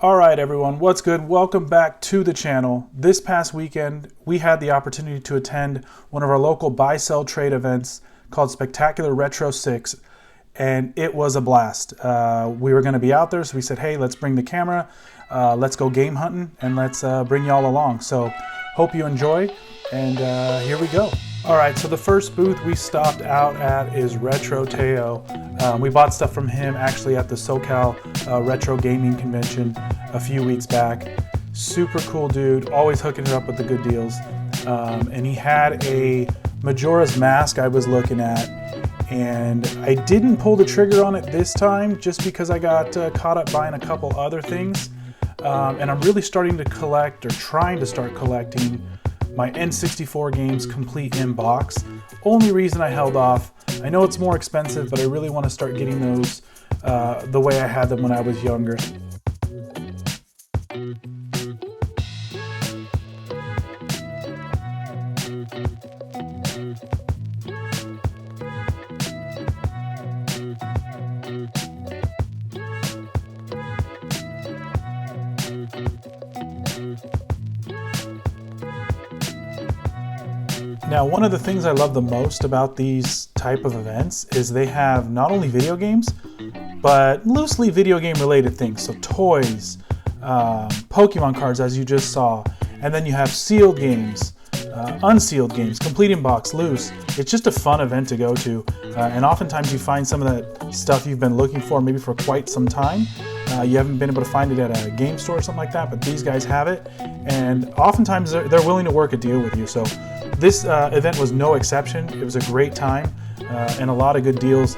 All right, everyone, what's good? Welcome back to the channel. This past weekend, we had the opportunity to attend one of our local buy-sell trade events called Spectacular Retro 6, and it was a blast. We were going to be out there, so we said, hey, let's bring the camera, let's go game hunting, and let's bring y'all along. So hope you enjoy, and here we go. All right, so the first booth we stopped out at is Retro Teo. We bought stuff from him actually at the SoCal Retro Gaming Convention a few weeks back. Super cool dude, always hooking it up with the good deals. And he had a Majora's Mask I was looking at, and I didn't pull the trigger on it this time just because I got caught up buying a couple other things. And I'm really starting to collect, or trying to start collecting, my N64 games complete in box. Only reason I held off, I know it's more expensive, but I really want to start getting those the way I had them when I was younger. Now, one of the things I love the most about these type of events is they have not only video games, but loosely video game related things. So toys, Pokemon cards, as you just saw, and then you have sealed games, unsealed games, complete in box, loose. It's just a fun event to go to, and oftentimes you find some of that stuff you've been looking for maybe for quite some time. You haven't been able to find it at a game store or something like that, but these guys have it, and oftentimes they're willing to work a deal with you. So this event was no exception. It was a great time and a lot of good deals.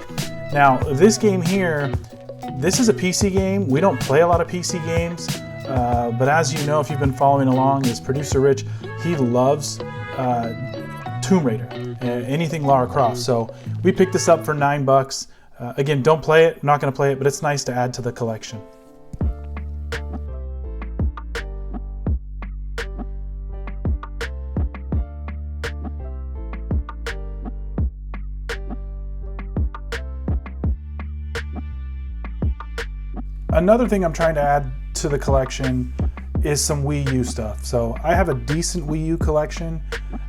Now, this game here, this is a PC game. We don't play a lot of PC games, but as you know, if you've been following along, as producer Rich, he loves Tomb Raider, anything Lara Croft. So we picked this up for $9. Again, don't play it, I'm not going to play it, but it's nice to add to the collection. Another thing I'm trying to add to the collection is some Wii U stuff. So I have a decent Wii U collection.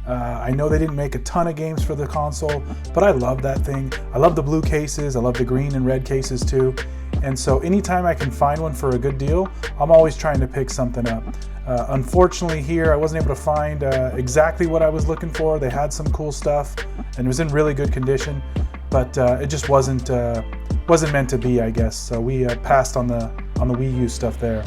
I know they didn't make a ton of games for the console, but I love that thing. I love the blue cases. I love the green and red cases too. And so anytime I can find one for a good deal, I'm always trying to pick something up. Unfortunately here, I wasn't able to find exactly what I was looking for. They had some cool stuff and it was in really good condition, but it just wasn't meant to be, I guess. So we passed on the Wii U stuff there.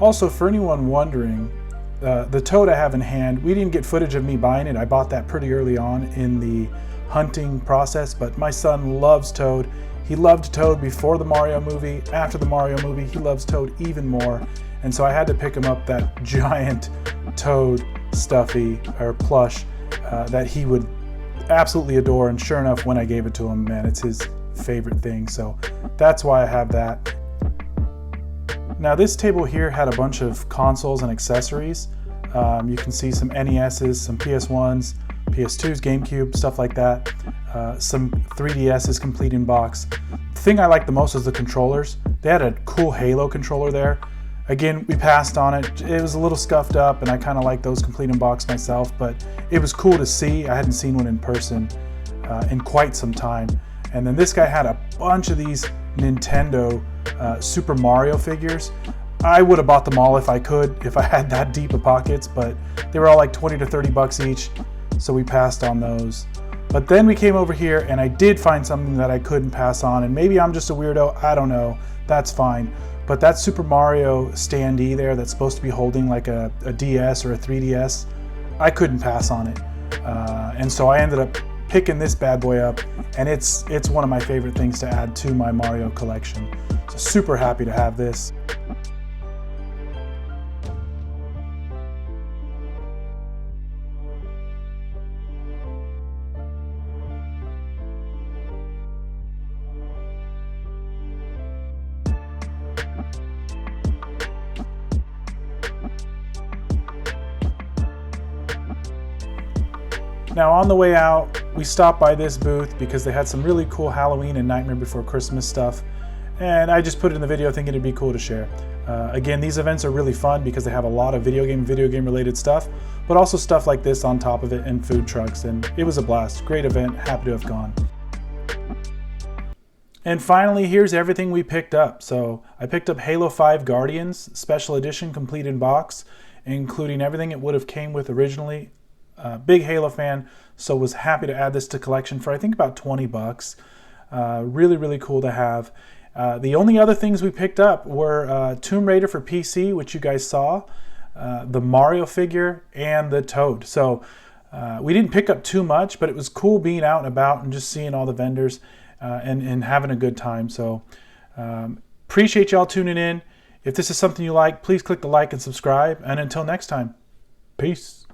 Also, for anyone wondering, the Toad I have in hand, we didn't get footage of me buying it. I bought that pretty early on in the hunting process, but my son loves Toad. He loved Toad before the Mario movie. After the Mario movie, he loves Toad even more. And so I had to pick him up that giant Toad stuffy or plush that he would absolutely adore. And sure enough, when I gave it to him, man, it's his favorite thing. So that's why I have that. Now, this table here had a bunch of consoles and accessories. You can see some NESs, some PS1s, PS2s, GameCube, stuff like that. Some 3DSs complete in box. The thing I like the most is the controllers. They had a cool Halo controller there. Again, we passed on it. It was a little scuffed up, and I kind of like those complete in box myself, but it was cool to see. I hadn't seen one in person in quite some time. And then this guy had a bunch of these Nintendo Super Mario figures. I would have bought them all if I could, if I had that deep of pockets, but they were all like 20 to 30 bucks each, so we passed on those. But then we came over here and I did find something that I couldn't pass on, and maybe I'm just a weirdo, I don't know, that's fine. But that Super Mario standee there that's supposed to be holding like a DS or a 3DS, I couldn't pass on it. And so I ended up picking this bad boy up, and it's one of my favorite things to add to my Mario collection. So super happy to have this. Now on the way out, we stopped by this booth because they had some really cool Halloween and Nightmare Before Christmas stuff. and I just put it in the video thinking it'd be cool to share. Again, these events are really fun because they have a lot of video game related stuff, but also stuff like this on top of it and food trucks, and it was a blast. Great event, happy to have gone. And finally, here's everything we picked up. So I picked up Halo 5 Guardians Special Edition complete in box, including everything it would have came with originally. Big Halo fan, so was happy to add this to collection for I think about 20 bucks. Really, really cool to have. The only other things we picked up were Tomb Raider for PC, which you guys saw, the Mario figure, and the Toad. So we didn't pick up too much, but it was cool being out and about and just seeing all the vendors and having a good time. So appreciate y'all tuning in. If this is something you like, please click the like and subscribe. And until next time, peace.